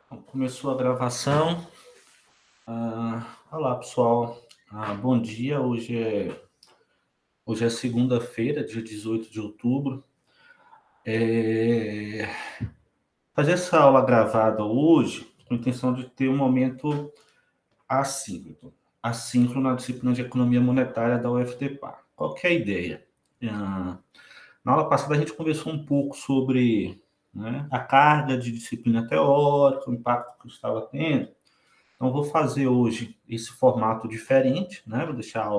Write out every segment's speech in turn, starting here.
Começou a gravação. Olá, pessoal. Bom dia. Hoje é segunda-feira, dia 18 de outubro. Fazer essa aula gravada hoje com a intenção de ter um momento assíncrono na disciplina de Economia Monetária da UFTPA. Qual que é a ideia? Na aula passada, a gente conversou um pouco sobre, né, a carga de disciplina teórica, o impacto que estava tendo. Então, vou fazer hoje esse formato diferente, né? Vou deixar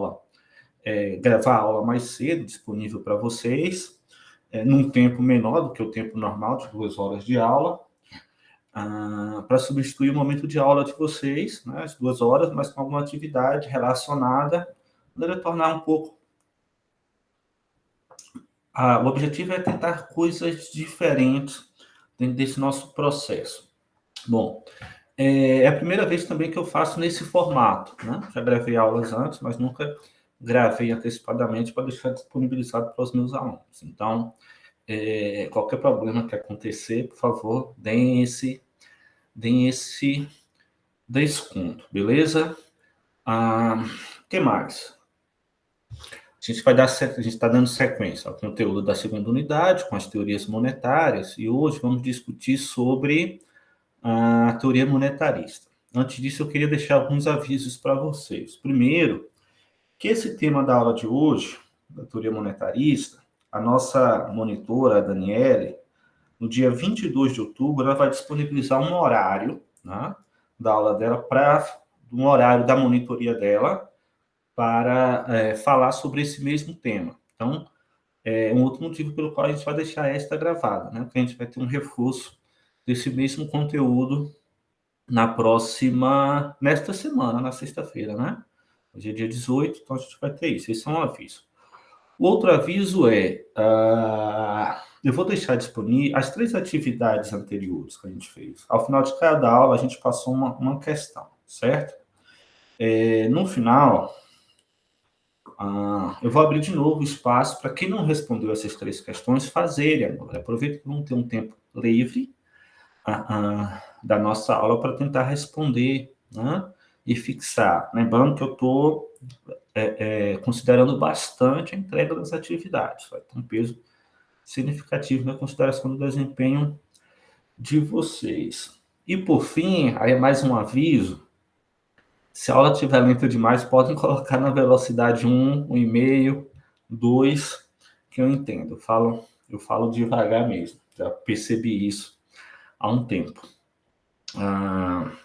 gravar a aula mais cedo, disponível para vocês, num tempo menor do que o tempo normal, de 2 horas de aula, para substituir o momento de aula de vocês, né? As 2 horas, mas com alguma atividade relacionada, para tornar um pouco. O objetivo é tentar coisas diferentes dentro desse nosso processo. Bom, é a primeira vez também que eu faço nesse formato, né? Já gravei aulas antes, mas nunca gravei antecipadamente para deixar disponibilizado para os meus alunos. Então, qualquer problema que acontecer, por favor, deem esse desconto, beleza? O que mais? A gente está dando sequência ao conteúdo da segunda unidade, com as teorias monetárias, e hoje vamos discutir sobre a teoria monetarista. Antes disso, eu queria deixar alguns avisos para vocês. Primeiro, que esse tema da aula de hoje, da teoria monetarista, a nossa monitora, a Daniele, no dia 22 de outubro, ela vai disponibilizar um horário, né, da aula dela, um horário da monitoria dela, para falar sobre esse mesmo tema. Então, é um outro motivo pelo qual a gente vai deixar esta gravada, né, porque a gente vai ter um reforço desse mesmo conteúdo nesta semana, na sexta-feira, né? Hoje é dia 18, então a gente vai ter isso. Esse é um aviso. O outro aviso eu vou deixar disponível as 3 atividades anteriores que a gente fez. Ao final de cada aula, a gente passou uma questão, certo? No final, eu vou abrir de novo o espaço para quem não respondeu essas 3 questões fazerem agora. Aproveita que vamos ter um tempo livre da nossa aula para tentar responder, né, e fixar. Lembrando que eu estou considerando bastante a entrega das atividades. Vai ter um peso significativo na consideração do desempenho de vocês. E, por fim, aí mais um aviso: se a aula estiver lenta demais, podem colocar na velocidade 1, 1,5, 2, que eu entendo. Eu falo devagar mesmo. Já percebi isso há um tempo.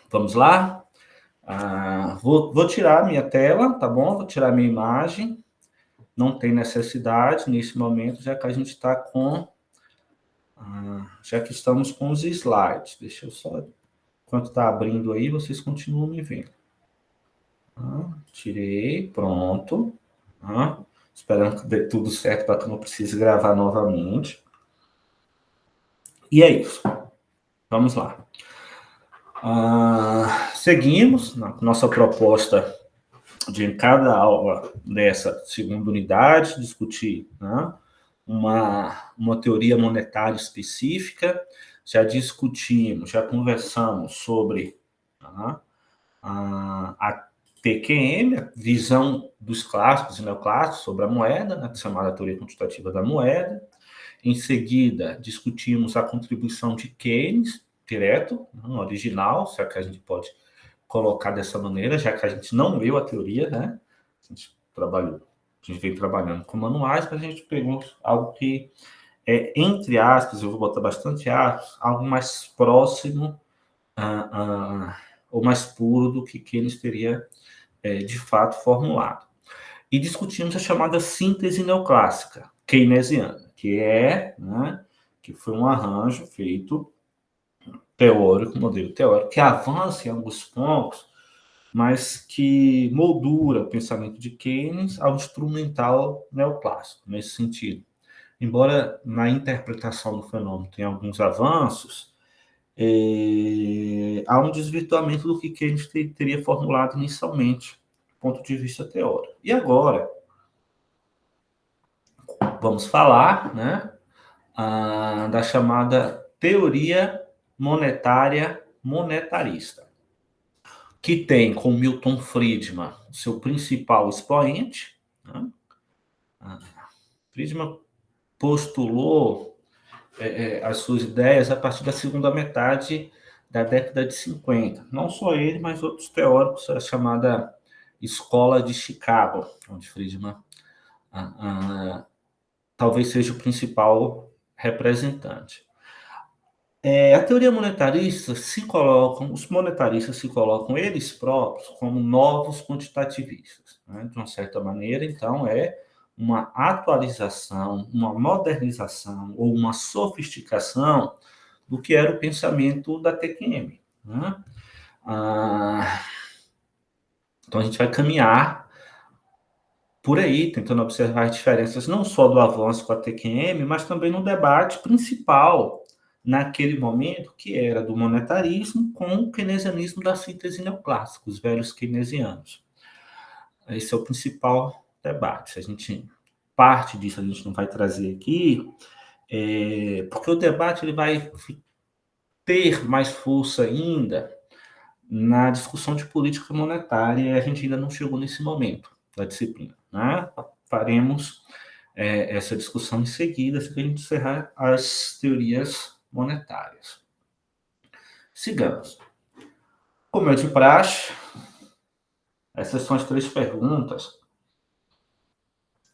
Vamos lá? Vou tirar minha tela, tá bom? Vou tirar minha imagem. Não tem necessidade nesse momento, já que a gente está já que estamos com os slides. Deixa eu só, enquanto está abrindo aí, vocês continuam me vendo. Tirei, pronto. Esperando que dê tudo certo para que eu não precise gravar novamente. E é isso. Vamos lá. Seguimos na nossa proposta de, em cada aula dessa segunda unidade, discutir, né, uma teoria monetária específica. Já discutimos, já conversamos sobre a TQM, a visão dos clássicos e neoclássicos sobre a moeda, né, chamada teoria quantitativa da moeda. Em seguida, discutimos a contribuição de Keynes, direto, no original, se é que a gente pode colocar dessa maneira, já que a gente não leu a teoria, né? A gente vem trabalhando com manuais, mas a gente pegou algo que entre aspas, eu vou botar bastante aspas, algo mais próximo ou mais puro do que Keynes teria de fato formulado. E discutimos a chamada síntese neoclássica keynesiana, que foi um arranjo feito teórico, modelo teórico, que avança em alguns pontos, mas que moldura o pensamento de Keynes ao instrumental neoclássico, nesse sentido. Embora na interpretação do fenômeno tenha alguns avanços, há um desvirtuamento do que Keynes teria formulado inicialmente, do ponto de vista teórico. E agora, vamos falar, né, da chamada teoria monetária monetarista, que tem com Milton Friedman seu principal expoente, né? Friedman postulou as suas ideias a partir da segunda metade da década de 50. Não só ele, mas outros teóricos, a chamada Escola de Chicago, onde Friedman talvez seja o principal representante. A teoria monetarista os monetaristas se colocam eles próprios como novos quantitativistas, né? De uma certa maneira, então, é uma atualização, uma modernização ou uma sofisticação do que era o pensamento da TQM, né? Então, a gente vai caminhar por aí, tentando observar as diferenças não só do avanço com a TQM, mas também no debate principal naquele momento, que era do monetarismo com o keynesianismo da síntese neoclássica, os velhos keynesianos. Esse é o principal debate. A gente parte disso a gente não vai trazer aqui, porque o debate ele vai ter mais força ainda na discussão de política monetária, e a gente ainda não chegou nesse momento da disciplina, né? Faremos essa discussão em seguida, se a gente encerrar as teorias monetárias. Sigamos. Como é de praxe, essas são as 3 perguntas.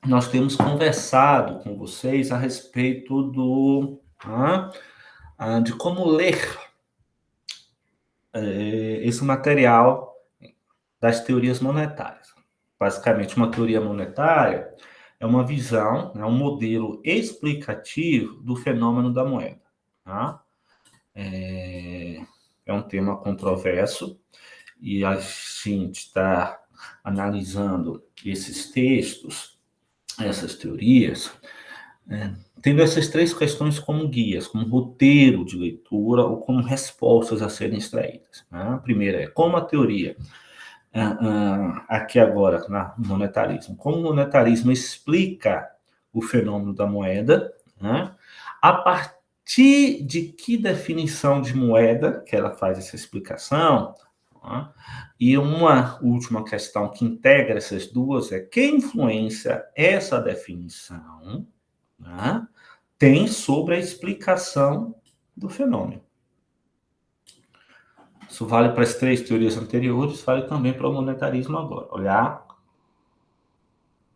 Nós temos conversado com vocês a respeito de como ler esse material das teorias monetárias. Basicamente, uma teoria monetária é uma visão, um modelo explicativo do fenômeno da moeda. Tá? É um tema controverso e a gente está analisando esses textos, essas teorias, tendo essas 3 questões como guias, como roteiro de leitura ou como respostas a serem extraídas. Né? A primeira é como a teoria, aqui agora, no monetarismo, como o monetarismo explica o fenômeno da moeda, né? A partir de que definição de moeda que ela faz essa explicação, né? E uma última questão que integra essas duas é que influência essa definição, né, tem sobre a explicação do fenômeno. Isso vale para as 3 teorias anteriores, vale também para o monetarismo agora. Olhar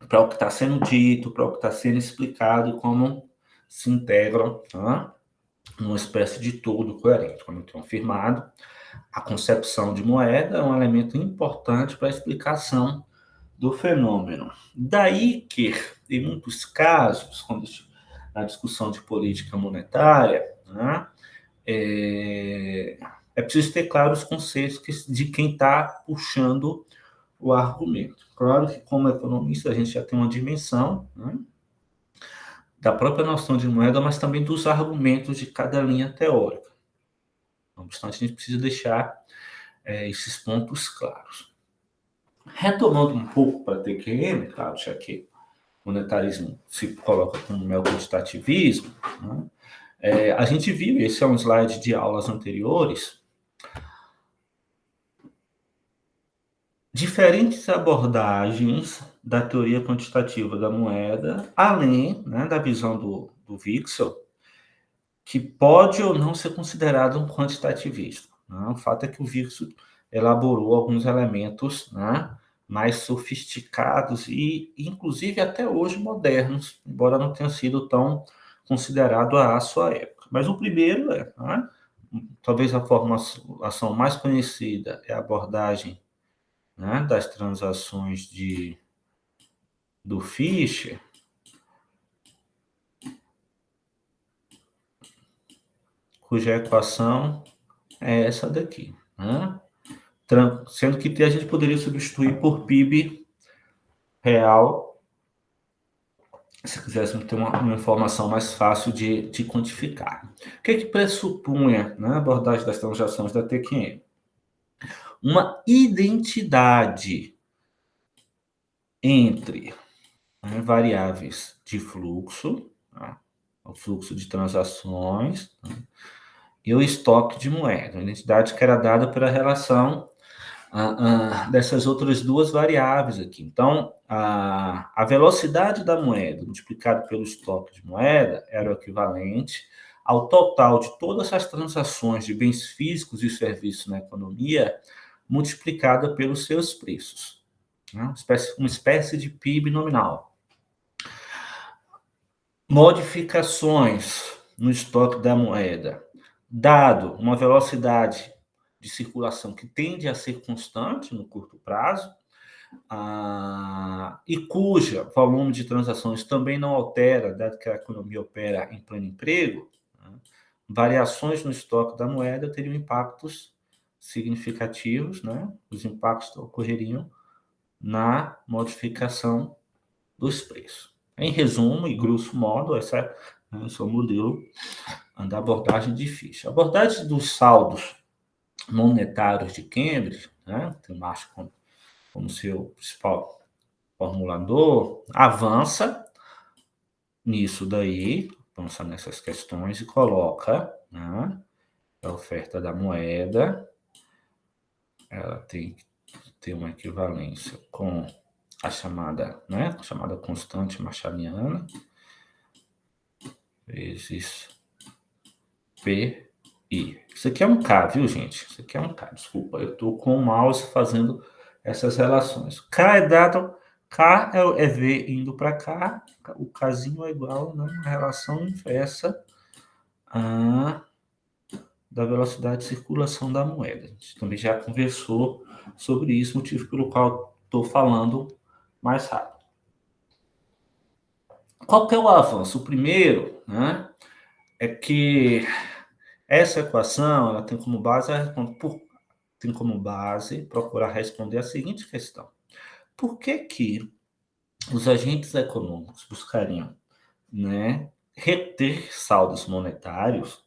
para o que está sendo dito, para o que está sendo explicado e como se integram, né, numa espécie de todo coerente. Como eu tenho afirmado, a concepção de moeda é um elemento importante para a explicação do fenômeno. Daí que, em muitos casos, quando na discussão de política monetária, né, é preciso ter claro os conceitos de quem está puxando o argumento. Claro que, como economista, a gente já tem uma dimensão, né, da própria noção de moeda, mas também dos argumentos de cada linha teórica. Não obstante, a gente precisa deixar esses pontos claros. Retomando um pouco para a TQM, claro, já que o monetarismo se coloca como neoquantitativismo, né? A gente viu, esse é um slide de aulas anteriores, diferentes abordagens da teoria quantitativa da moeda, além, né, da visão do Wicksell, que pode ou não ser considerado um quantitativista. Né? O fato é que o Wicksell elaborou alguns elementos, né, mais sofisticados e, inclusive, até hoje modernos, embora não tenha sido tão considerado à sua época. Mas o primeiro né, talvez a formulação mais conhecida é a abordagem, né, das transações do Fischer, cuja equação é essa daqui, né? Sendo que a gente poderia substituir por PIB real, se quiséssemos ter uma informação mais fácil de quantificar. O que pressupunha, né, a abordagem das transações da TQM? Uma identidade entre, né, variáveis de fluxo, tá? O fluxo de transações, né, e o estoque de moeda, a identidade que era dada pela relação dessas outras duas variáveis aqui. Então, a velocidade da moeda multiplicada pelo estoque de moeda era o equivalente ao total de todas as transações de bens físicos e serviços na economia multiplicada pelos seus preços. Né? Uma espécie de PIB nominal. Modificações no estoque da moeda, dado uma velocidade de circulação que tende a ser constante no curto prazo, e cuja volume de transações também não altera, dado que a economia opera em pleno emprego, né? Variações no estoque da moeda teriam impactos significativos, né? Os impactos ocorreriam na modificação dos preços. Em resumo e grosso modo, esse é o modelo da abordagem de Fischer. A abordagem dos saldos monetários de Cambridge, né, tem Marx como seu principal formulador, avança nisso daí, avança nessas questões e coloca, né, a oferta da moeda, ela tem que ter uma equivalência com a chamada constante machadiana, vezes PI. Isso aqui é um K, viu, gente? Isso aqui é um K, desculpa, eu estou com o mouse fazendo essas relações. K é dado, K é V indo para cá, o Kzinho é igual, né, a relação inversa da velocidade de circulação da moeda. A gente também já conversou sobre isso, motivo pelo qual estou falando mais rápido. Qual que é o avanço? O primeiro, né, é que essa equação ela tem como base procurar responder a seguinte questão: por que os agentes econômicos buscariam, né, reter saldos monetários,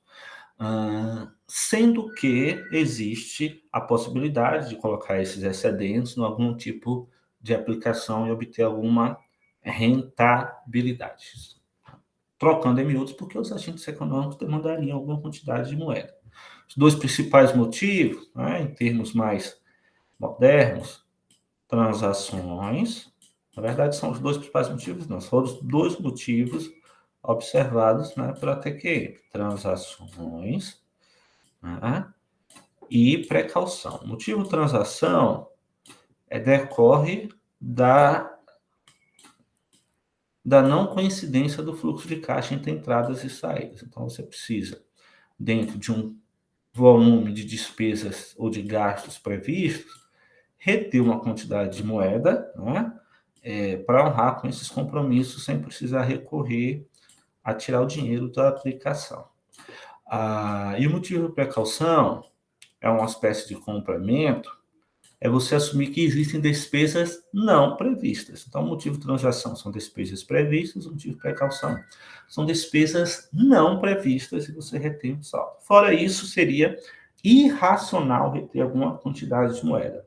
sendo que existe a possibilidade de colocar esses excedentes em algum tipo de aplicação e obter alguma rentabilidade? Trocando em miúdos, porque os agentes econômicos demandariam alguma quantidade de moeda. Os dois principais motivos, né, em termos mais modernos, transações. Na verdade, são os dois principais motivos, não, são os dois motivos observados, né, para TQM: transações, né, e precaução. O motivo transação decorre da não coincidência do fluxo de caixa entre entradas e saídas. Então, você precisa, dentro de um volume de despesas ou de gastos previstos, reter uma quantidade de moeda, né, para honrar com esses compromissos sem precisar recorrer a tirar o dinheiro da aplicação. E o motivo de precaução é uma espécie de complemento, é você assumir que existem despesas não previstas. Então, o motivo de transação são despesas previstas, o motivo de precaução são despesas não previstas e você retém o saldo. Fora isso, seria irracional reter alguma quantidade de moeda.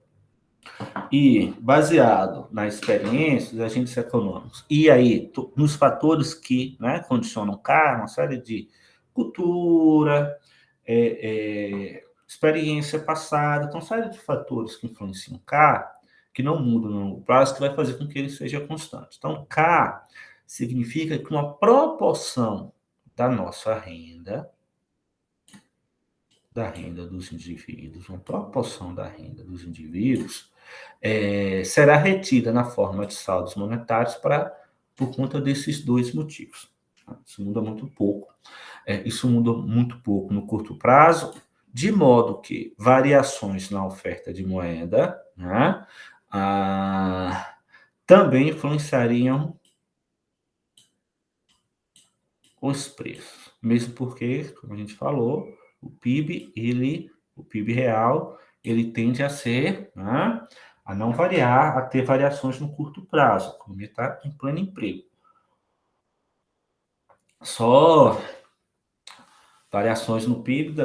E, baseado na experiência dos agentes econômicos, e aí nos fatores que, né, condicionam K, uma série de cultura, experiência passada, então, uma série de fatores que influenciam K, que não mudam no longo prazo, que vai fazer com que ele seja constante. Então, K significa que uma proporção da nossa renda, dos indivíduos, uma proporção da renda dos indivíduos, será retida na forma de saldos monetários por conta desses dois motivos. Isso muda muito pouco. Isso muda muito pouco no curto prazo, de modo que variações na oferta de moeda, né, também influenciariam os preços. Mesmo porque, como a gente falou, o PIB real, ele tende a ser, né, a não variar, a ter variações no curto prazo. A economia está em pleno emprego. Só variações no PIB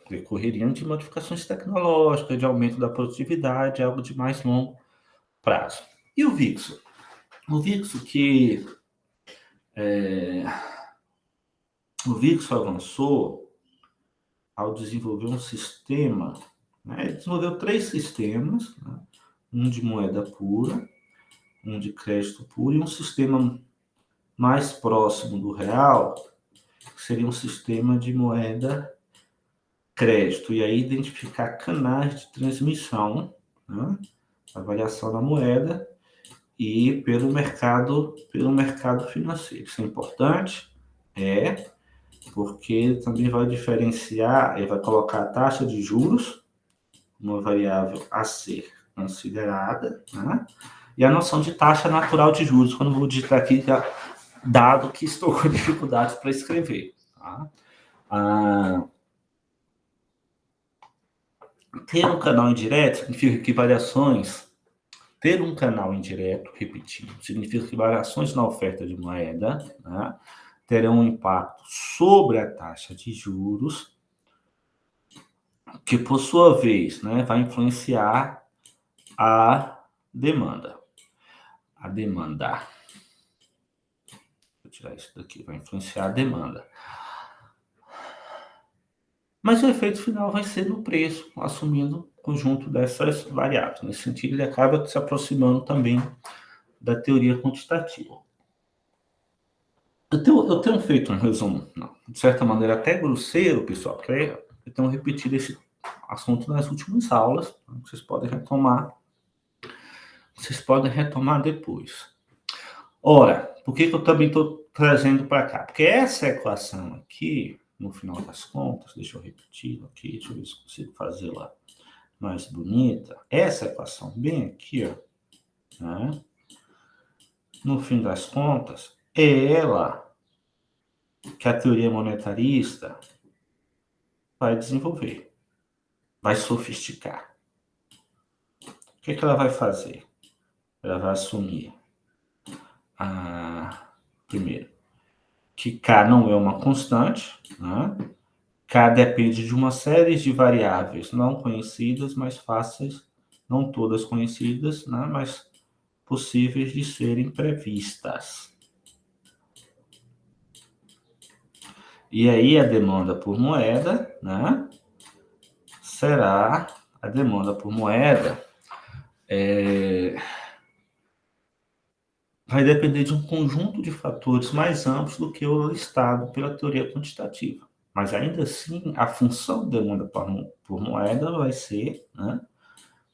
decorreriam de modificações tecnológicas, de aumento da produtividade, algo de mais longo prazo. E o VIX? O VIX avançou ao desenvolver um sistema, né? Ele desenvolveu 3 sistemas, né? Um de moeda pura, um de crédito puro e um sistema mais próximo do real, que seria um sistema de moeda crédito, e aí identificar canais de transmissão, né? Avaliação da moeda e pelo mercado financeiro. Isso é importante, porque ele também vai diferenciar, ele vai colocar a taxa de juros, uma variável a ser considerada, né? E a noção de taxa natural de juros, quando eu vou digitar aqui, dado que estou com dificuldades para escrever. Tá? Ter um canal indireto significa que variações. Ter um canal indireto, repetindo, significa que variações na oferta de moeda, né, terão um impacto sobre a taxa de juros, que por sua vez, né, vai influenciar a demanda. A demanda. Vou tirar isso daqui, vai influenciar a demanda. Mas o efeito final vai ser no preço, assumindo o conjunto dessas variáveis. Nesse sentido, ele acaba se aproximando também da teoria quantitativa. Eu tenho feito um resumo, de certa maneira até grosseiro, pessoal, porque eu tenho repetido esse assunto nas últimas aulas, vocês podem retomar depois. Ora, por que eu também estou trazendo para cá? Porque essa equação aqui, no final das contas, deixa eu repetir aqui, deixa eu ver se consigo fazê-la mais bonita. Essa equação bem aqui, ó, né? No fim das contas, é ela que a teoria monetarista vai desenvolver, vai sofisticar. O que ela vai fazer? Ela vai assumir, primeiro, que K não é uma constante, né? K depende de uma série de variáveis não conhecidas, mas fáceis, não todas conhecidas, né? Mas possíveis de serem previstas. E aí a demanda por moeda, né? Será a demanda por moeda vai depender de um conjunto de fatores mais amplos do que o listado pela teoria quantitativa. Mas ainda assim, a função de demanda por moeda vai ser, né,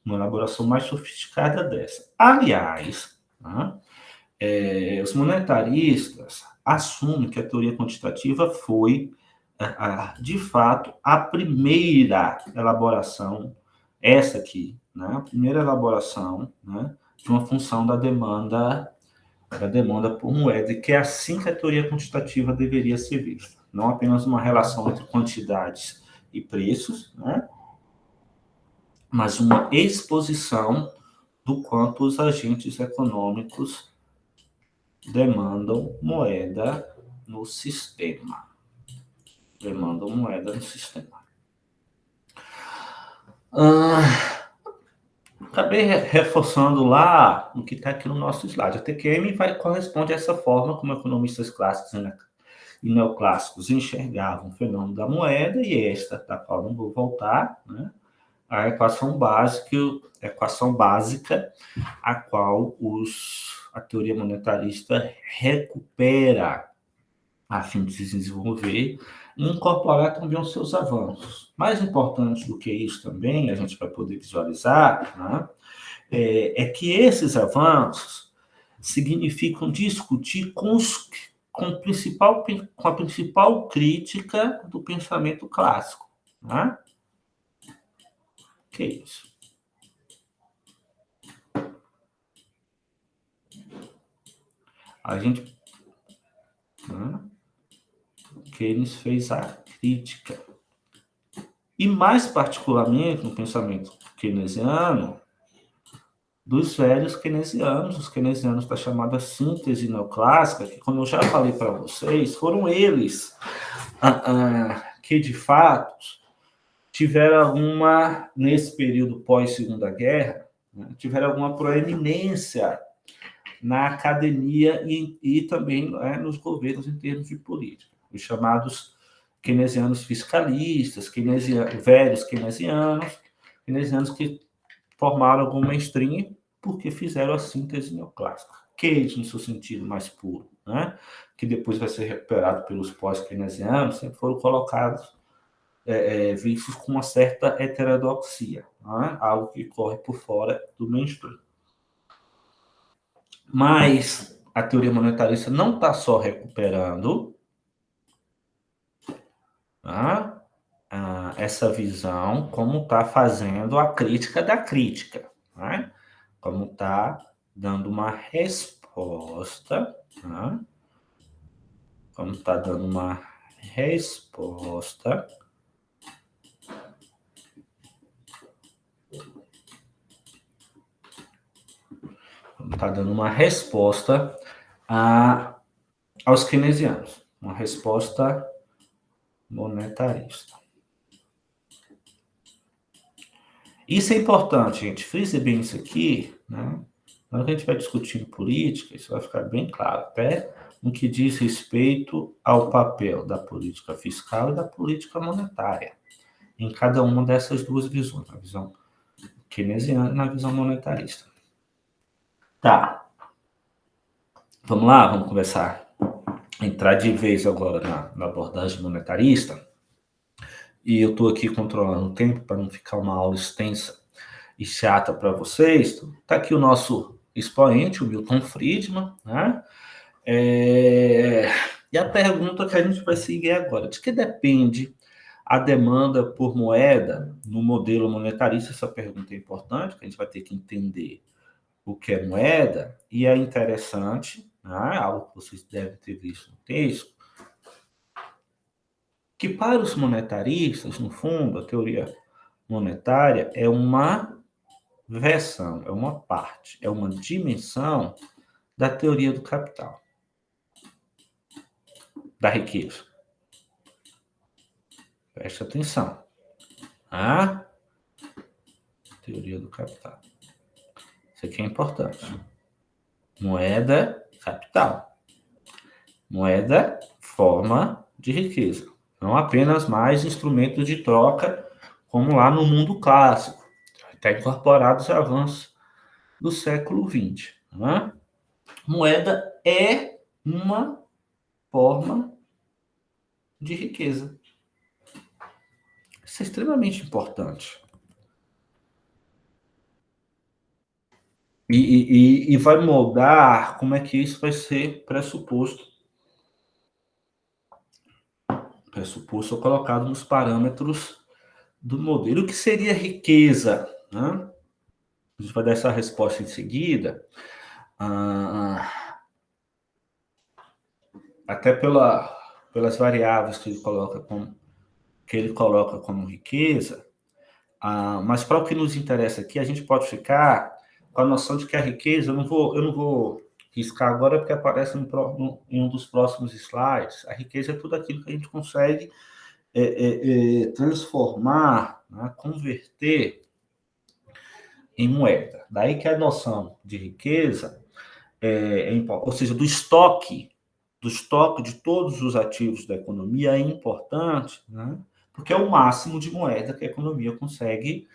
uma elaboração mais sofisticada dessa. Aliás, né, os monetaristas assumem que a teoria quantitativa foi, de fato, a primeira elaboração, essa aqui, né, a primeira elaboração, né, de uma função da demanda por moeda, e que é assim que a teoria quantitativa deveria ser vista. Não apenas uma relação entre quantidades e preços, né? Mas uma exposição do quanto os agentes econômicos demandam moeda no sistema. Acabei reforçando lá o que está aqui no nosso slide. A TQM corresponde a essa forma como economistas clássicos e neoclássicos enxergavam o fenômeno da moeda, e esta, da qual não vou voltar, né? A equação básica a qual a teoria monetarista recupera a fim de se desenvolver e incorporar também os seus avanços. Mais importante do que isso também, a gente vai poder visualizar, né, é que esses avanços significam discutir com a principal crítica do pensamento clássico. Né? Que é isso? A gente... Keynes fez a crítica. E mais particularmente no pensamento keynesiano, dos velhos keynesianos, os keynesianos da chamada síntese neoclássica, que, como eu já falei para vocês, foram eles que, de fato, tiveram nesse período pós-Segunda Guerra, né, tiveram alguma proeminência na academia e também, nos governos em termos de política. Os chamados keynesianos fiscalistas, velhos keynesianos que formaram algum mainstream porque fizeram a síntese neoclássica. Keynes, no seu sentido mais puro, né? Que depois vai ser recuperado pelos pós-keynesianos, sempre foram colocados, vistos com uma certa heterodoxia, né? Algo que corre por fora do mainstream. Mas a teoria monetarista não está só recuperando, tá, essa visão, como está fazendo a crítica da crítica, né? Como está dando uma resposta, tá? Como está dando uma resposta aos keynesianos, uma resposta monetarista. Isso é importante, gente. Frise bem isso aqui, né? Na hora que a gente vai discutindo política, isso vai ficar bem claro, até no que diz respeito ao papel da política fiscal e da política monetária, em cada uma dessas duas visões, na visão keynesiana e na visão monetarista. Tá. Vamos lá, vamos começar a entrar de vez agora na abordagem monetarista. E eu estou aqui controlando o tempo para não ficar uma aula extensa e chata para vocês. Está aqui o nosso expoente, o Milton Friedman, né? E a pergunta que a gente vai seguir agora: de que depende a demanda por moeda no modelo monetarista? Essa pergunta é importante, que a gente vai ter que entender o que é moeda, e é interessante, né? Algo que vocês devem ter visto no texto, que para os monetaristas, no fundo, a teoria monetária é uma versão, é uma parte, é uma dimensão da teoria do capital, da riqueza. Preste atenção. A teoria do capital. Isso aqui é importante. Moeda, capital. Moeda, forma de riqueza. Não apenas mais instrumentos de troca, como lá no mundo clássico. Está incorporado os avanços do século XX. Né? Moeda é uma forma de riqueza. Isso é extremamente importante. E vai moldar como é que isso vai ser pressuposto. Pressuposto ou colocado nos parâmetros do modelo. O que seria riqueza? Né? A gente vai dar essa resposta em seguida. Até pelas variáveis que ele coloca como riqueza. Mas para o que nos interessa aqui, a gente pode ficar com a noção de que a riqueza, eu não vou riscar agora porque aparece em um dos próximos slides. A riqueza é tudo aquilo que a gente consegue transformar, né, converter em moeda. Daí que a noção de riqueza, ou seja, do estoque de todos os ativos da economia é importante, né? Porque é o máximo de moeda que a economia consegue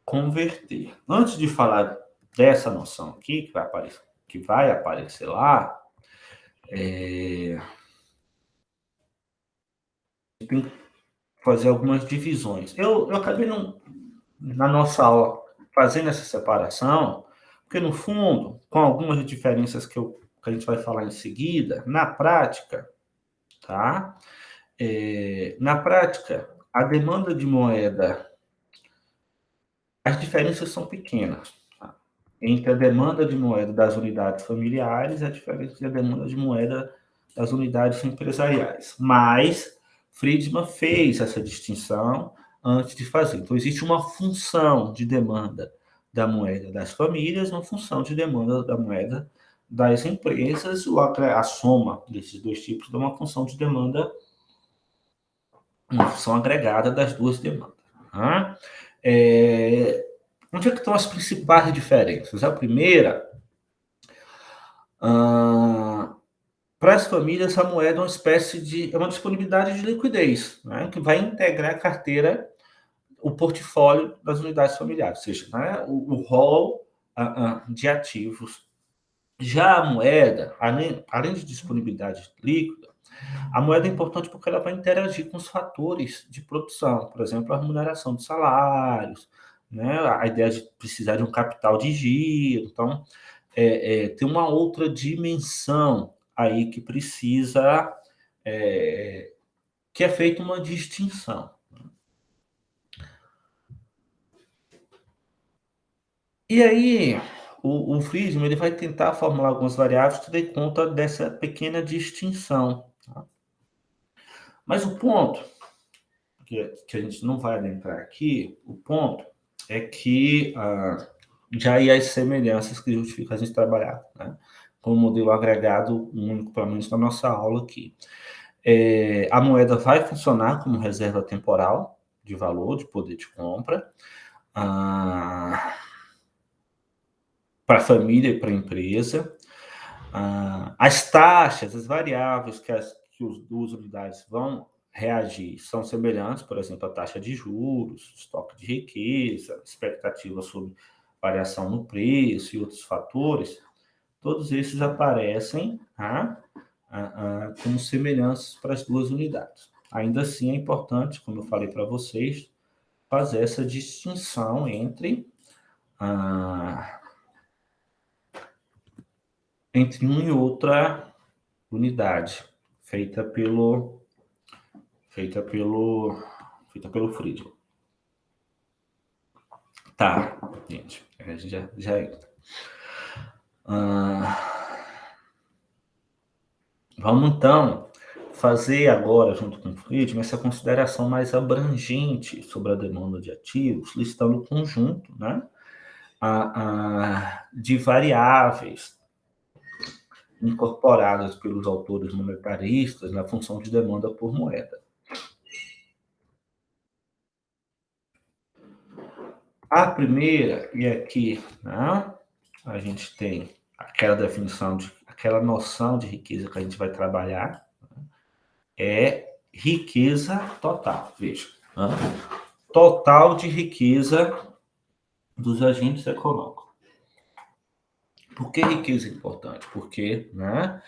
converter. Antes de falar dessa noção aqui, que vai aparecer lá, tem que fazer algumas divisões. Eu acabei, na nossa aula, fazendo essa separação, porque, no fundo, com algumas diferenças que a gente vai falar em seguida, na prática, tá? Na prática, a demanda de moeda, as diferenças são pequenas, tá? Entre a demanda de moeda das unidades familiares e a diferença da demanda de moeda das unidades empresariais. Mas Friedman fez essa distinção antes de fazer. Então, existe uma função de demanda da moeda das famílias, uma função de demanda da moeda das empresas, a soma desses dois tipos dá uma função de demanda, uma função agregada das duas demandas. Tá? Onde é que estão as principais diferenças? A primeira, Para as famílias, a moeda é uma espécie de é uma disponibilidade de liquidez, né, que vai integrar a carteira, o portfólio das unidades familiares, ou seja, né, o rol de ativos. Já a moeda, além de disponibilidade líquida, a moeda é importante porque ela vai interagir com os fatores de produção, por exemplo, a remuneração de salários, né, a ideia de precisar de um capital de giro. Então, tem uma outra dimensão aí que precisa, é, que é feita uma distinção. E aí, o Friedman ele vai tentar formular algumas variáveis que dê conta dessa pequena distinção. Tá? Mas o ponto, que a gente não vai adentrar aqui, o ponto é que já há as semelhanças que justificam a gente trabalhar, né? Com o modelo agregado único, pelo menos na nossa aula aqui. A moeda vai funcionar como reserva temporal de valor, de poder de compra, para a família e para a empresa. As taxas, as variáveis que as duas unidades vão reagir são semelhantes, por exemplo, a taxa de juros, estoque de riqueza, expectativa sobre variação no preço e outros fatores. Todos esses aparecem como semelhantes para as duas unidades. Ainda assim, é importante, como eu falei para vocês, fazer essa distinção entre uma e outra unidade feita pelo Friedman. Tá, gente, a gente já entra. Vamos então fazer agora, junto com o Friedman, essa consideração mais abrangente sobre a demanda de ativos, listando o conjunto, né, de variáveis incorporadas pelos autores monetaristas na função de demanda por moeda. A primeira, e aqui, né, a gente tem aquela definição, aquela noção de riqueza que a gente vai trabalhar, é riqueza total. Veja, né? Total de riqueza dos agentes econômicos. Por que riqueza é importante? Porque, né,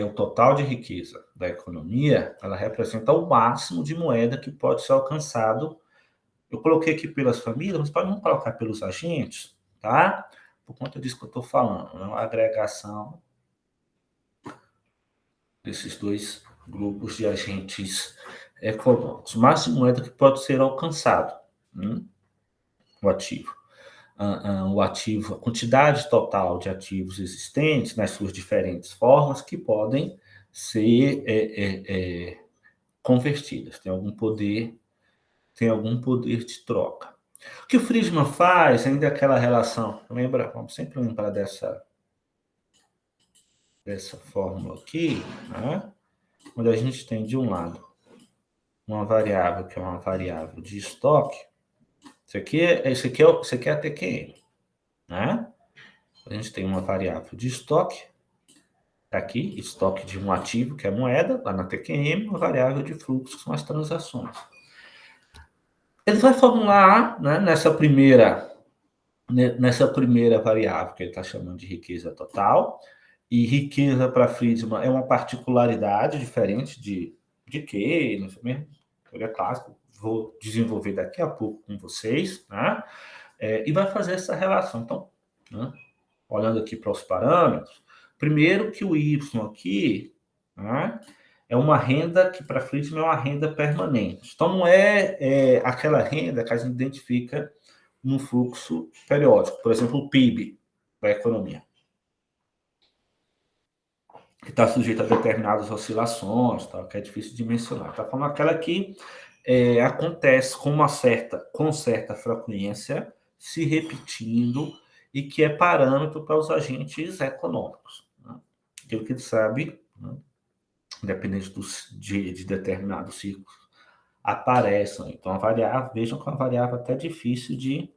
o total de riqueza da economia, ela representa o máximo de moeda que pode ser alcançado. Eu coloquei aqui pelas famílias, mas pode não colocar pelos agentes, tá? Por conta disso que eu estou falando, né? Uma agregação desses dois grupos de agentes econômicos. O máximo de moeda que pode ser alcançado, o ativo. O ativo, a quantidade total de ativos existentes nas suas diferentes formas que podem ser convertidas, tem algum poder de troca. O que o Friedman faz, ainda é aquela relação, lembra? Vamos sempre lembrar dessa fórmula aqui, né? Onde a gente tem de um lado uma variável que é uma variável de estoque. Isso aqui é a TQM, né? A gente tem uma variável de estoque, aqui, estoque de um ativo, que é a moeda, lá na TQM, uma variável de fluxo, que são as transações. Ele vai formular, né, nessa primeira variável, que ele está chamando de riqueza total, e riqueza para Friedman é uma particularidade diferente de Keynes, mesmo, teoria clássica, vou desenvolver daqui a pouco com vocês, né? E vai fazer essa relação. Então, né, olhando aqui para os parâmetros, primeiro que o Y aqui, né, é uma renda que para Friedman é uma renda permanente. Então, não é aquela renda que a gente identifica no fluxo periódico, por exemplo, o PIB da economia, que está sujeito a determinadas oscilações, tá, que é difícil de mencionar. Está falando aquela que acontece com certa frequência, se repetindo, e que é parâmetro para os agentes econômicos. Né? Aquilo que ele sabe, né, independente de determinados ciclos, aparecem. Então, a variável, vejam que é uma variável até difícil de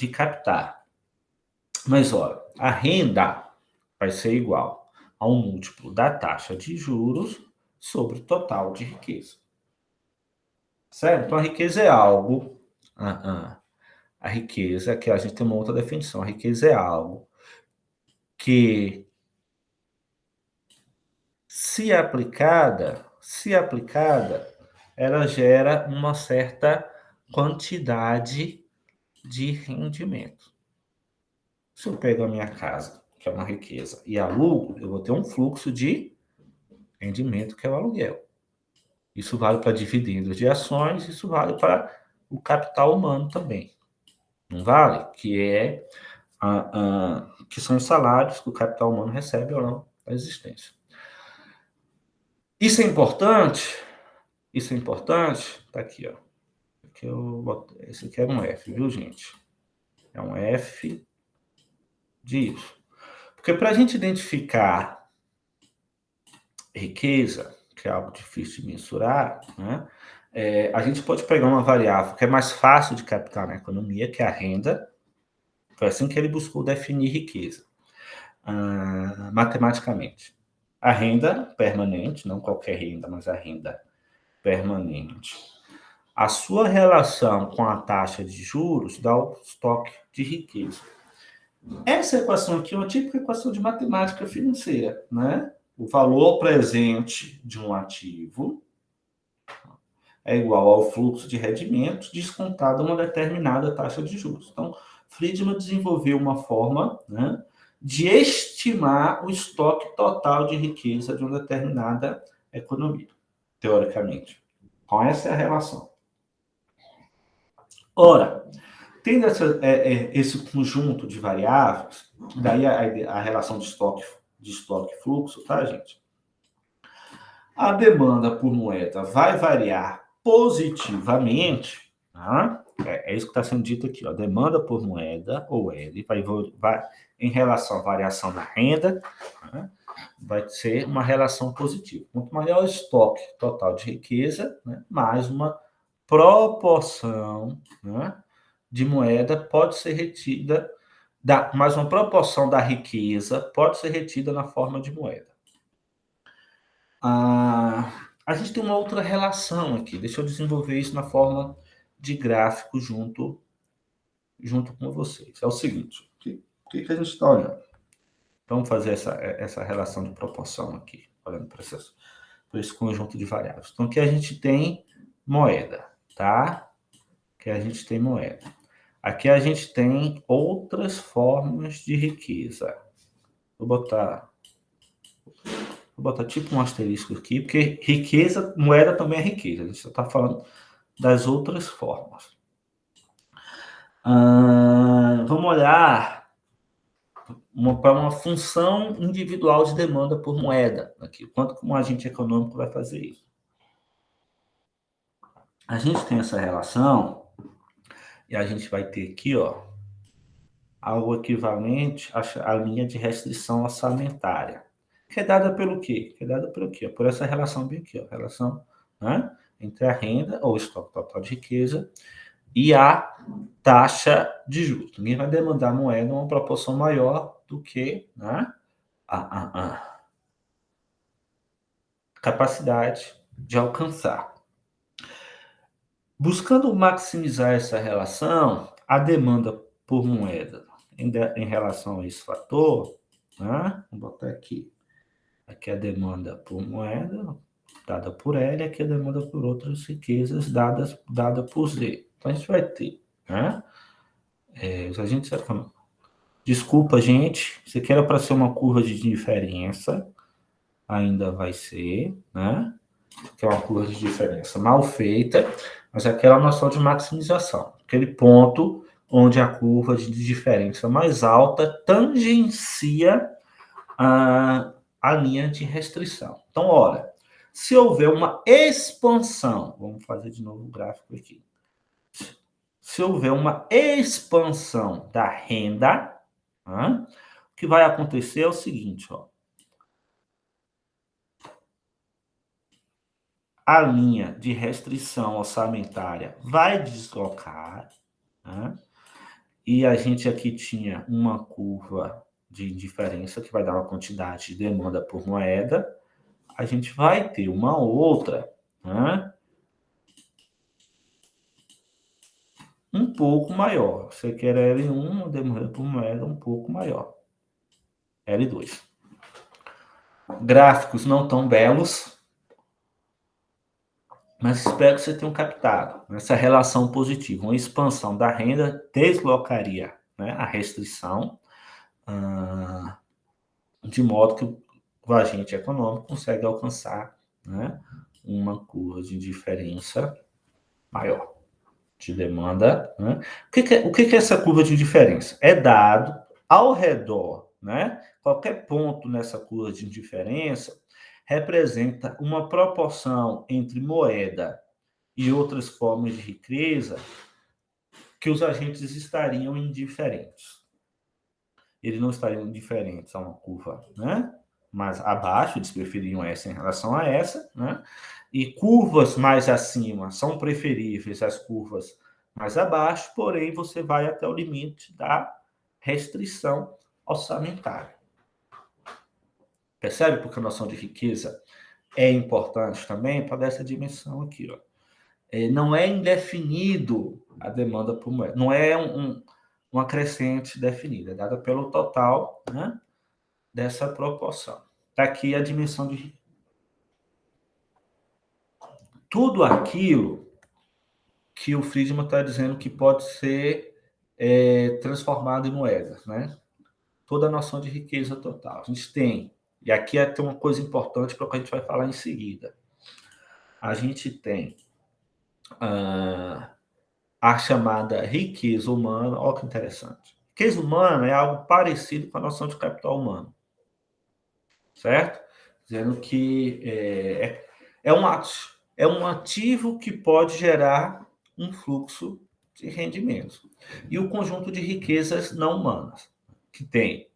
captar. Mas, olha, a renda vai ser igual ao múltiplo da taxa de juros sobre o total de riqueza. Certo? Então, a riqueza é algo... A riqueza, que a gente tem uma outra definição, a riqueza é algo que, se aplicada, ela gera uma certa quantidade de rendimento. Se eu pego a minha casa, que é uma riqueza, e alugo, eu vou ter um fluxo de rendimento, que é o aluguel. Isso vale para dividendos de ações, isso vale para o capital humano também. Não vale? Que são os salários que o capital humano recebe ao longo da existência. Isso é importante? Isso é importante? Tá aqui, ó. Esse aqui é um F, viu, gente? É um F disso. Porque para a gente identificar riqueza, que é algo difícil de mensurar, né? A gente pode pegar uma variável que é mais fácil de captar na economia, que é a renda. Foi assim que ele buscou definir riqueza, matematicamente. A renda permanente, não qualquer renda, mas a renda permanente. A sua relação com a taxa de juros dá o estoque de riqueza. Essa equação aqui é uma típica equação de matemática financeira, né? O valor presente de um ativo é igual ao fluxo de rendimentos descontado uma determinada taxa de juros. Então, Friedman desenvolveu uma forma, né, de estimar o estoque total de riqueza de uma determinada economia, teoricamente. Então, essa é a relação. Ora, tendo esse conjunto de variáveis, daí a relação de estoque fluxo, tá, gente? A demanda por moeda vai variar positivamente, tá? É isso que está sendo dito aqui, ó. Demanda por moeda, ou L, vai em relação à variação da renda, né? Vai ser uma relação positiva. Quanto maior o estoque total de riqueza, né, mais uma proporção, né, de moeda pode ser retida, mais uma proporção da riqueza pode ser retida na forma de moeda. A gente tem uma outra relação aqui. Deixa eu desenvolver isso na forma de gráfico junto com vocês. É o seguinte, o que a gente está olhando? Vamos fazer essa relação de proporção aqui, olhando para esse conjunto de variáveis. Então, aqui a gente tem moeda, tá? Aqui a gente tem moeda. Aqui a gente tem outras formas de riqueza. Vou botar tipo um asterisco aqui, porque riqueza, moeda também é riqueza. A gente só está falando das outras formas. Vamos olhar para uma função individual de demanda por moeda aqui. Quanto que um agente econômico vai fazer isso? A gente tem essa relação e a gente vai ter aqui, ó, algo equivalente à linha de restrição orçamentária, que é dada pelo quê? Por essa relação bem aqui, ó, relação, né, entre a renda ou estoque total de riqueza e a taxa de juros. Ninguém vai demandar moeda uma proporção maior do que, né, a capacidade de alcançar. Buscando maximizar essa relação, a demanda por moeda em relação a esse fator, né? Vou botar aqui a demanda por moeda dada por L, aqui a demanda por outras riquezas dada por Z. Então, a gente vai ter, né? Desculpa, gente, isso aqui era para ser uma curva de diferença, ainda vai ser, né? Que é uma curva de diferença mal feita, mas aquela noção de maximização, aquele ponto onde a curva de diferença mais alta tangencia a linha de restrição. Então, olha, se houver uma expansão, vamos fazer de novo o gráfico aqui. Se houver uma expansão da renda, o que vai acontecer é o seguinte, ó. A linha de restrição orçamentária vai deslocar, né? E a gente aqui tinha uma curva, de diferença, que vai dar uma quantidade de demanda por moeda, a gente vai ter uma outra, né, um pouco maior. Você quer L1, a demanda por moeda um pouco maior. L2. Gráficos não tão belos, mas espero que você tenha captado essa relação positiva. Uma expansão da renda deslocaria, né, a restrição, de modo que o agente econômico consegue alcançar, né, uma curva de diferença maior de demanda. Né? O que é essa curva de diferença? É dado ao redor, né? Qualquer ponto nessa curva de diferença representa uma proporção entre moeda e outras formas de riqueza que os agentes estariam indiferentes. Eles não estariam indiferentes a uma curva, né, mais abaixo, eles preferiam essa em relação a essa, né? E curvas mais acima são preferíveis às curvas mais abaixo, porém você vai até o limite da restrição orçamentária. Percebe porque a noção de riqueza é importante também para essa dimensão aqui, ó. Não é indefinido a demanda por moeda, não é uma crescente definida, é dada pelo total, né, dessa proporção. Está aqui a dimensão de tudo aquilo que o Friedman está dizendo que pode ser transformado em moedas, né? Toda a noção de riqueza total. A gente tem, e aqui tem uma coisa importante para o que a gente vai falar em seguida. A gente tem a chamada riqueza humana. Olha que interessante. Riqueza humana é algo parecido com a noção de capital humano, certo? Dizendo que é um ativo que pode gerar um fluxo de rendimentos. E o conjunto de riquezas não humanas, que tem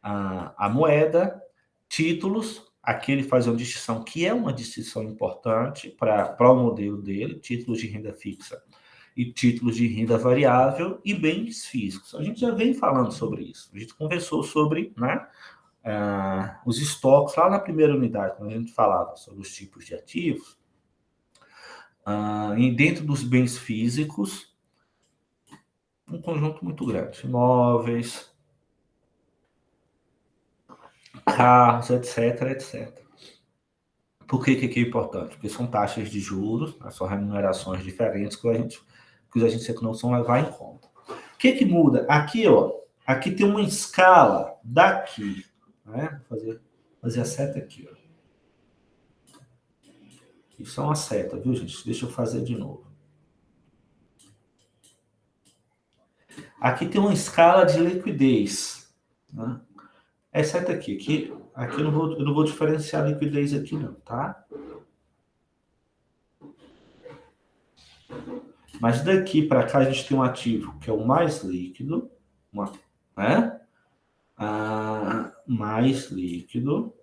a moeda, títulos, aqui ele faz uma distinção que é uma distinção importante para o modelo dele, títulos de renda fixa e títulos de renda variável e bens físicos. A gente já vem falando sobre isso. A gente conversou sobre, né, os estoques lá na primeira unidade, quando a gente falava sobre os tipos de ativos. E dentro dos bens físicos, um conjunto muito grande. Imóveis, carros, etc, etc. Por que é importante? Porque são taxas de juros, né, são remunerações diferentes que os agentes econômicos vão levar em conta. O que muda? Aqui, ó, aqui tem uma escala daqui, né? Vou fazer a seta aqui, ó. Isso é uma seta, viu, gente? Deixa eu fazer de novo. Aqui tem uma escala de liquidez, né? Essa aqui eu não vou diferenciar a liquidez aqui não, tá? Mas daqui para cá a gente tem um ativo que é o mais líquido, né? Mais líquido.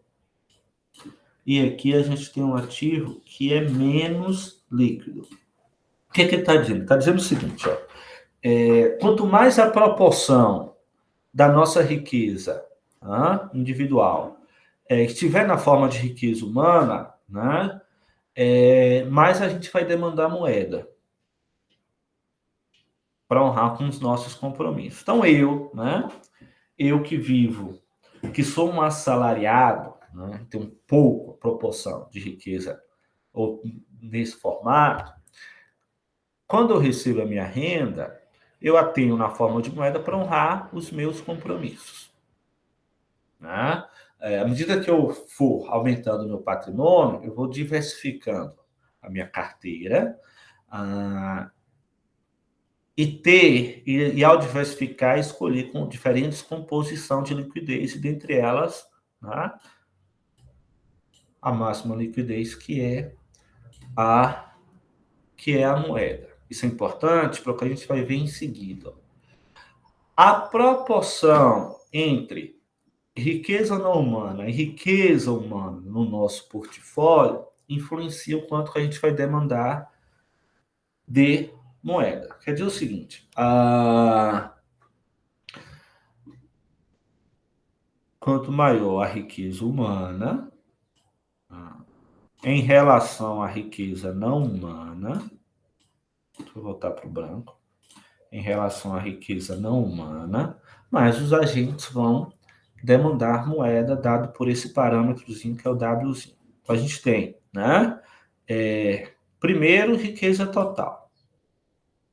E aqui a gente tem um ativo que é menos líquido. O que ele está dizendo? Está dizendo o seguinte, ó, quanto mais a proporção da nossa riqueza individual estiver na forma de riqueza humana, né, mais a gente vai demandar moeda para honrar com os nossos compromissos. Então eu que vivo, que sou um assalariado, né, tenho pouca proporção de riqueza ou nesse formato, quando eu recebo a minha renda, eu a tenho na forma de moeda para honrar os meus compromissos. Né? À medida que eu for aumentando o meu patrimônio, eu vou diversificando a minha carteira e ao diversificar, escolher com diferentes composições de liquidez, e dentre elas, né, a máxima liquidez, que é a moeda. Isso é importante para o que a gente vai ver em seguida. A proporção entre riqueza não humana e riqueza humana no nosso portfólio influencia o quanto que a gente vai demandar de moeda. Quer dizer o seguinte, quanto maior a riqueza humana, em relação à riqueza não humana, deixa eu voltar para o branco, em relação à riqueza não humana, mais os agentes vão demandar moeda dado por esse parâmetrozinho que é o Wzinho. Então, a gente tem, né? Primeiro, riqueza total,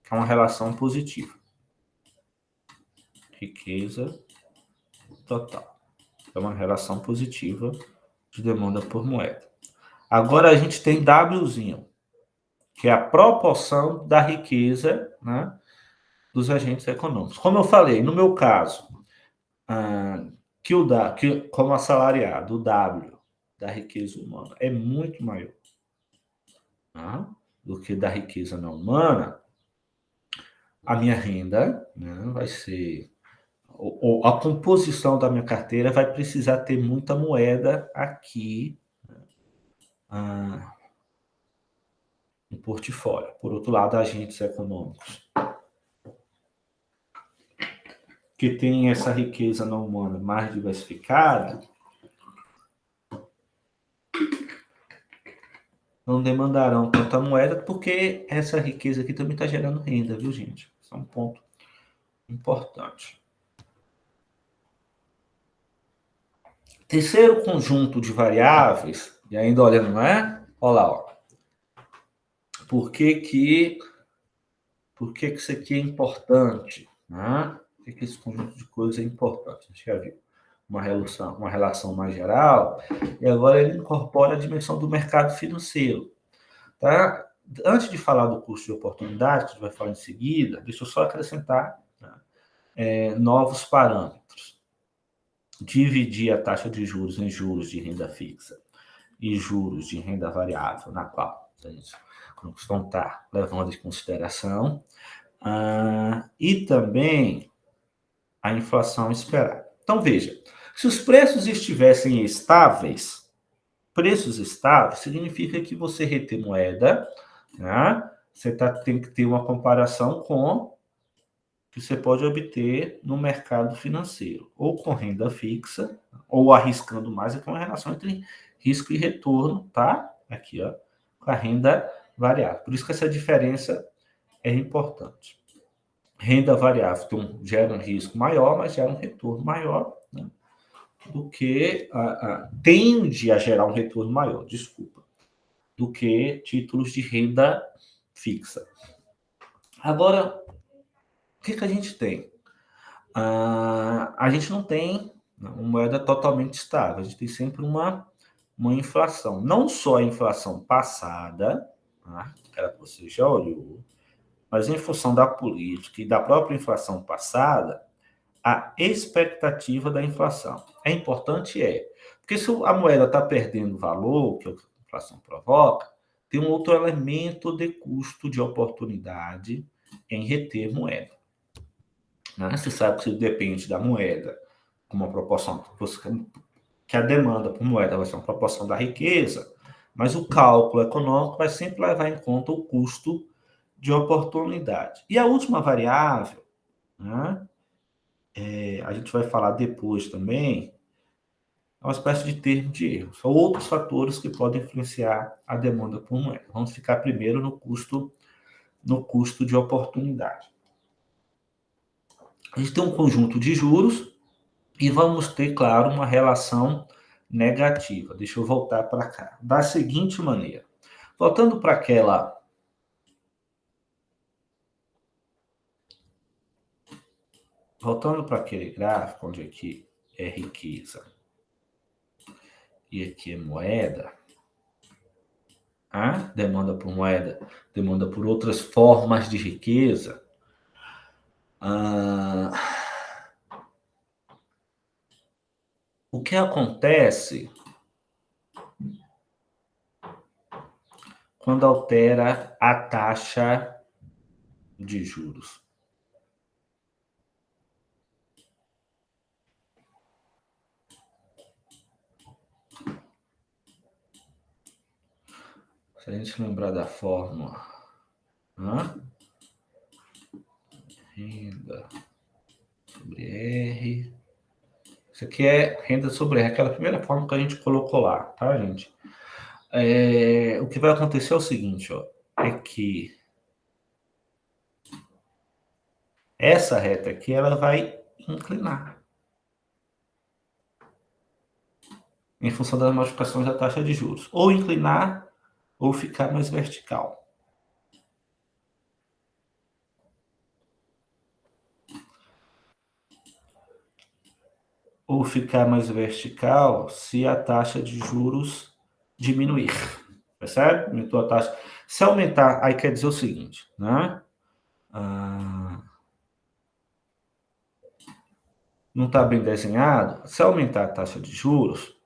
que é uma relação positiva. Riqueza total. É uma relação positiva de demanda por moeda. Agora a gente tem Wzinho, que é a proporção da riqueza, né, dos agentes econômicos. Como eu falei, no meu caso, como assalariado, o W da riqueza humana é muito maior, né, do que da riqueza não humana, a minha renda, né, vai ser. Ou a composição da minha carteira vai precisar ter muita moeda aqui no portfólio. Por outro lado, agentes econômicos que têm essa riqueza não humana mais diversificada não demandarão tanta moeda, porque essa riqueza aqui também está gerando renda, viu, gente? Isso é um ponto importante. Terceiro conjunto de variáveis, e ainda olhando, não é? Olha lá, ó. Por que isso aqui é importante? Né? Por que esse conjunto de coisas é importante? A gente já viu uma relação mais geral, e agora ele incorpora a dimensão do mercado financeiro. Tá? Antes de falar do custo de oportunidade, que a gente vai falar em seguida, deixa eu só acrescentar, né, novos parâmetros. Dividir a taxa de juros em juros de renda fixa e juros de renda variável, na qual a gente vão estar levando em consideração, e também a inflação esperada. Então, veja, se os preços estivessem estáveis, significa que você reter moeda, né? Você tem que ter uma comparação com o que você pode obter no mercado financeiro, ou com renda fixa, ou arriscando mais, é uma relação entre risco e retorno, tá? Aqui, ó, com a renda variável. Por isso que essa diferença é importante. Renda variável gera um risco maior, mas gera um retorno maior, né, do que tende a gerar um retorno maior, desculpa, do que títulos de renda fixa. Agora, o que a gente tem? A gente não tem uma moeda totalmente estável, a gente tem sempre uma inflação. Não só a inflação passada, tá, aquela que você já olhou, mas em função da política e da própria inflação passada, a expectativa da inflação. É importante, porque se a moeda está perdendo valor, que a inflação provoca, tem um outro elemento de custo de oportunidade em reter moeda. Né? Você sabe que isso depende da moeda, com uma proporção, que a demanda por moeda vai ser uma proporção da riqueza, mas o cálculo econômico vai sempre levar em conta o custo de oportunidade. E a última variável, né, a gente vai falar depois também, é uma espécie de termo de erro. São outros fatores que podem influenciar a demanda por moeda. Vamos ficar primeiro no custo de oportunidade. A gente tem um conjunto de juros e vamos ter, claro, uma relação negativa. Deixa eu voltar para cá. Da seguinte maneira. Voltando para aquele gráfico onde aqui é riqueza e aqui é moeda, demanda por moeda, demanda por outras formas de riqueza. O que acontece quando altera a taxa de juros? Se a gente lembrar da fórmula, renda sobre R, Isso aqui é renda sobre aquela primeira forma que a gente colocou lá, tá, gente? O que vai acontecer é o seguinte, ó, é que essa reta aqui, ela vai inclinar em função das modificações da taxa de juros. Ou inclinar, ou ficar mais vertical. Ou ficar mais vertical se a taxa de juros diminuir. Percebe? Aumentou a taxa. Se aumentar, aí quer dizer o seguinte, né? Não está bem desenhado. Se aumentar a taxa de juros,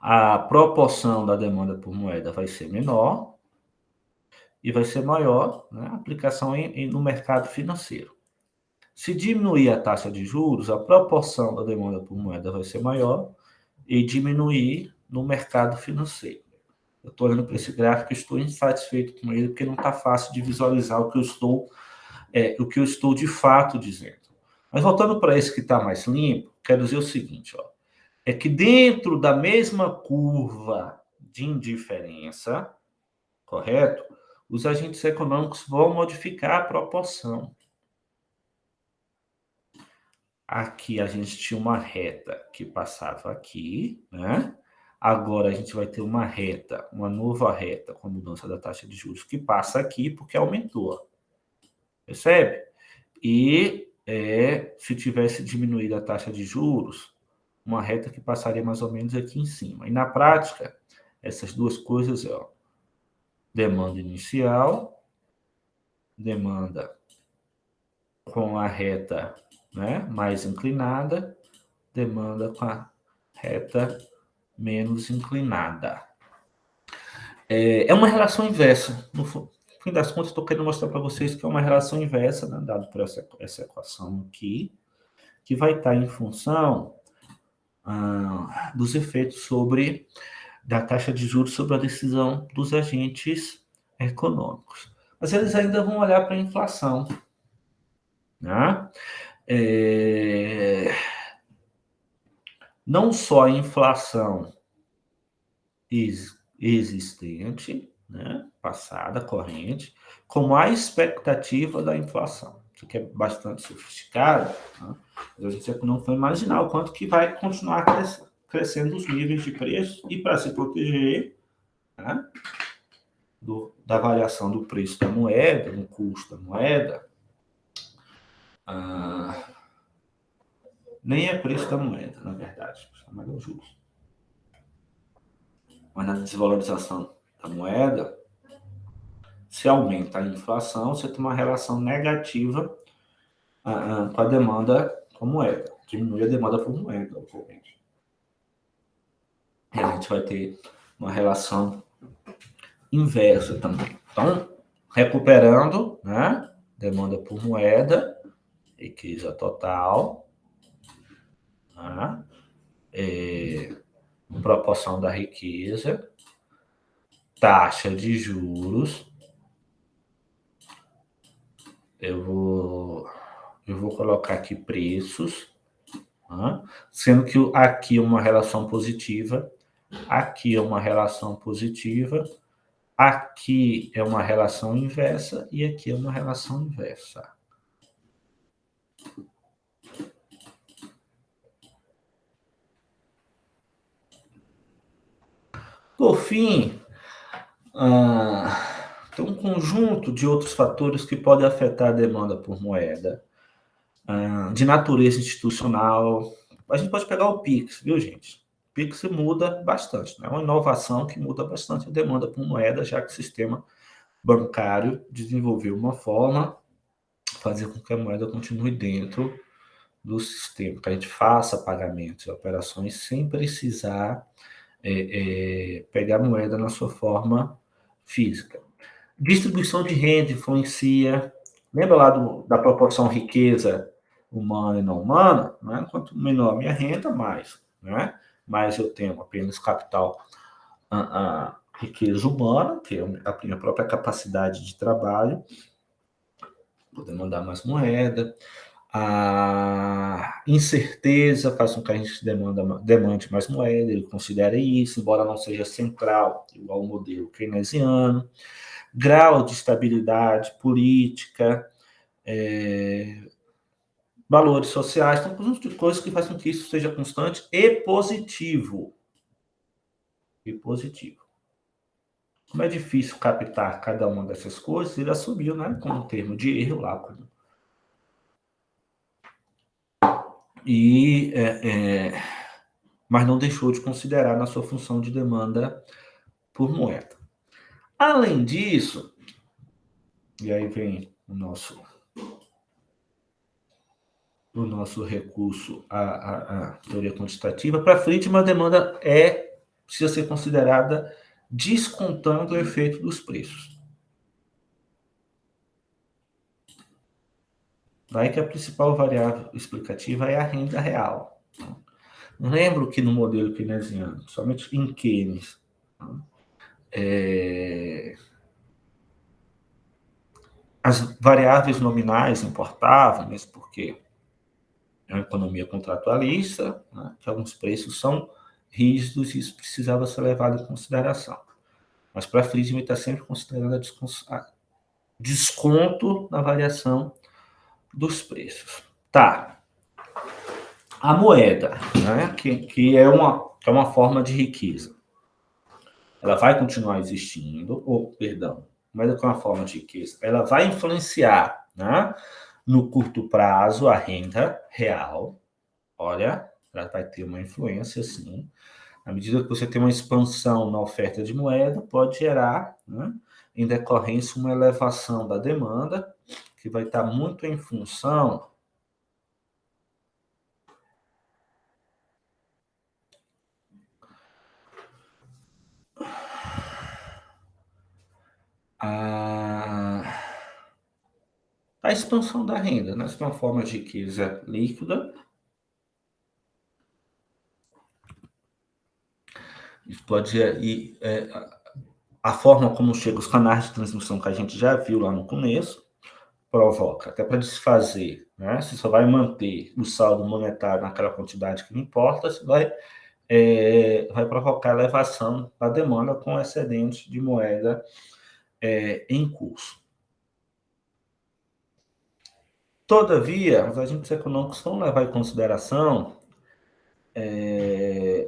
a proporção da demanda por moeda vai ser menor e vai ser maior, né, a aplicação no mercado financeiro. Se diminuir a taxa de juros, a proporção da demanda por moeda vai ser maior e diminuir no mercado financeiro. Eu estou olhando para esse gráfico e estou insatisfeito com ele, porque não está fácil de visualizar o que eu estou de fato dizendo. Mas voltando para esse que está mais limpo, quero dizer o seguinte, ó, é que dentro da mesma curva de indiferença, correto? Os agentes econômicos vão modificar a proporção. Aqui a gente tinha uma reta que passava aqui, né? Agora a gente vai ter uma reta, uma nova reta com a mudança da taxa de juros que passa aqui porque aumentou. Percebe? E se tivesse diminuído a taxa de juros, uma reta que passaria mais ou menos aqui em cima. E na prática, essas duas coisas, ó, demanda inicial, demanda com a reta, né, mais inclinada, demanda com a reta menos inclinada. É uma relação inversa. No fim das contas, estou querendo mostrar para vocês que é uma relação inversa, né, dado por essa equação aqui, que vai estar em função dos efeitos da taxa de juros sobre a decisão dos agentes econômicos. Mas eles ainda vão olhar para a inflação, né? Não só a inflação existente, né, passada, corrente, como a expectativa da inflação. Isso aqui é bastante sofisticado, né? A gente não foi imaginar o quanto que vai continuar crescendo os níveis de preço e para se proteger, né, da variação do preço da moeda, do custo da moeda, nem é preço da moeda, na verdade, mas é o juros. Mas na desvalorização da moeda, se aumenta a inflação, você tem uma relação negativa com a demanda por moeda. Diminui a demanda por moeda, obviamente. E a gente vai ter uma relação inversa também. Então, recuperando, né, demanda por moeda, riqueza total, né, proporção da riqueza, taxa de juros. Eu vou colocar aqui preços, né, sendo que aqui é uma relação positiva, aqui é uma relação positiva, aqui é uma relação inversa e aqui é uma relação inversa. Por fim, tem um conjunto de outros fatores que podem afetar a demanda por moeda, de natureza institucional. A gente pode pegar o Pix, viu, gente? O Pix muda bastante, né? É uma inovação que muda bastante a demanda por moeda, já que o sistema bancário desenvolveu uma forma de fazer com que a moeda continue dentro do sistema, que a gente faça pagamentos e operações sem precisar pegar a moeda na sua forma física. Distribuição de renda influencia. Lembra lá da proporção riqueza humana e não humana? Né? Quanto menor a minha renda, mais. Né? Mais eu tenho apenas capital, riqueza humana, que é a minha própria capacidade de trabalho, vou demandar mais moeda. A incerteza faz com que a gente demande mais moeda, ele considera isso, embora não seja central, igual ao modelo keynesiano. Grau de estabilidade política, valores sociais, então, um conjunto de coisas que fazem com que isso seja constante e positivo. E positivo. Como é difícil captar cada uma dessas coisas, ele assumiu, né, como termo de erro lá. Mas não deixou de considerar na sua função de demanda por moeda. Além disso, e aí vem o nosso recurso à teoria quantitativa, para Friedman, a demanda precisa ser considerada descontando o efeito dos preços. Daí que a principal variável explicativa é a renda real. Lembro que no modelo keynesiano, somente em Keynes, as variáveis nominais importavam, mesmo porque é uma economia contratualista, né, que alguns preços são rígidos e isso precisava ser levado em consideração. Mas para Friedman está sempre considerando desconto na variação dos preços. Tá. A moeda, né, que é uma forma de riqueza, ela vai continuar existindo, perdão, moeda que é uma forma de riqueza, ela vai influenciar, né, no curto prazo a renda real. Olha, ela vai ter uma influência, sim. À medida que você tem uma expansão na oferta de moeda, pode gerar, né, em decorrência, uma elevação da demanda, que vai estar muito em função a expansão da renda, né? Se é uma forma de riqueza líquida, isso pode ir, a forma como chega os canais de transmissão que a gente já viu lá no começo, provoca, até para desfazer, né? Se só vai manter o saldo monetário naquela quantidade que não importa, se vai provocar elevação da demanda com excedente de moeda em curso. Todavia, os agentes econômicos vão levar em consideração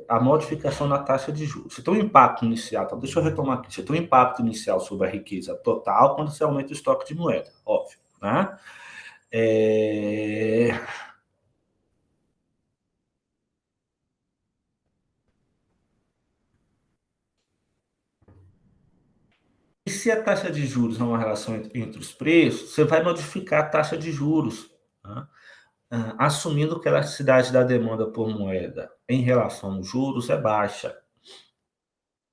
a modificação na taxa de juros. Você tem um impacto inicial, então deixa eu retomar aqui, você tem um impacto inicial sobre a riqueza total quando você aumenta o estoque de moeda, óbvio, né? E se a taxa de juros não é uma relação entre os preços, você vai modificar a taxa de juros, né? Assumindo que a elasticidade da demanda por moeda em relação aos juros é baixa.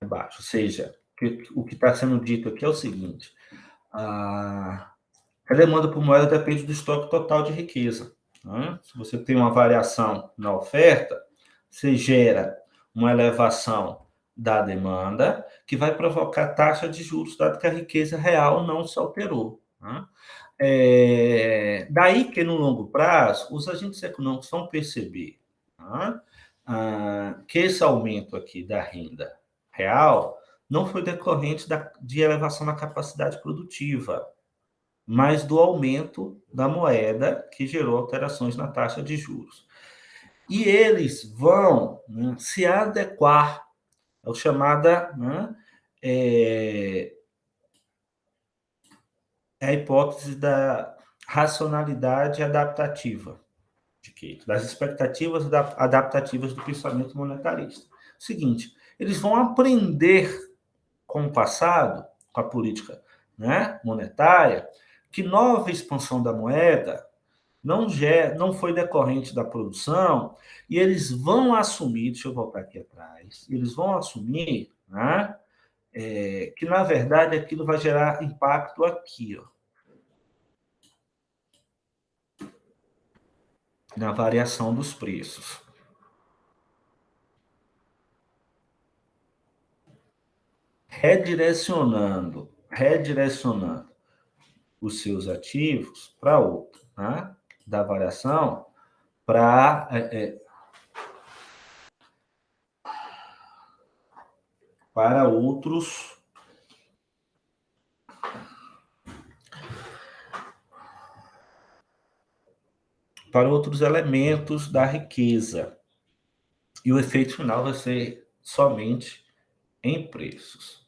É baixa. Ou seja, o que está sendo dito aqui é o seguinte: a demanda por moeda depende do estoque total de riqueza, né? Se você tem uma variação na oferta, você gera uma elevação da demanda que vai provocar taxa de juros, dado que a riqueza real não se alterou, né? Daí que no longo prazo os agentes econômicos vão perceber, né, que esse aumento aqui da renda real não foi decorrente de elevação na capacidade produtiva, mas do aumento da moeda que gerou alterações na taxa de juros. E eles vão, né, se adequar ao chamada, né, a hipótese da racionalidade adaptativa, das expectativas adaptativas do pensamento monetarista. Seguinte, eles vão aprender com o passado, com a política, né, monetária, que nova expansão da moeda não foi decorrente da produção, e eles vão assumir, deixa eu voltar aqui atrás, eles vão assumir, né, que, na verdade, aquilo vai gerar impacto aqui, ó, na variação dos preços. Redirecionando os seus ativos para outro, né? da variação para outros elementos da riqueza. E o efeito final vai ser somente em preços.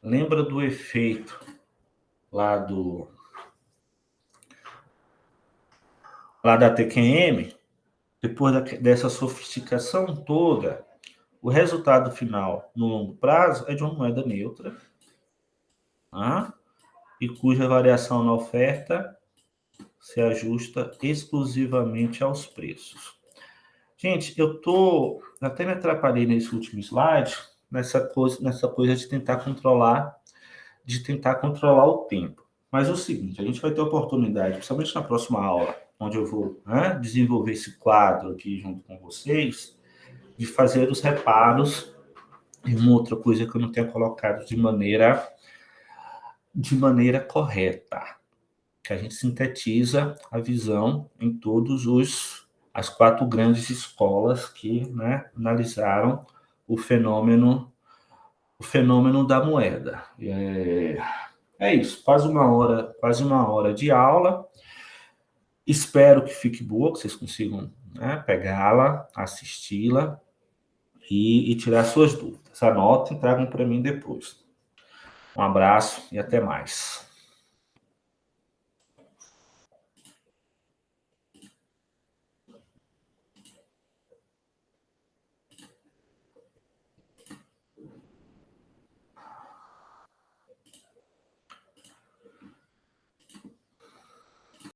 Lembra do efeito lá da TQM? Depois dessa sofisticação toda, o resultado final, no longo prazo, é de uma moeda neutra, e cuja variação na oferta se ajusta exclusivamente aos preços. Gente, eu até me atrapalhei nesse último slide, nessa coisa de tentar controlar o tempo. Mas é o seguinte, a gente vai ter oportunidade, principalmente na próxima aula, onde eu vou desenvolver esse quadro aqui junto com vocês, de fazer os reparos e uma outra coisa que eu não tenho colocado de maneira correta, que a gente sintetiza a visão em as 4 grandes escolas que analisaram o fenômeno da moeda. É isso, quase uma hora de aula. Espero que fique boa, que vocês consigam pegá-la, assisti-la e tirar suas dúvidas. Anotem e tragam para mim depois. Um abraço e até mais.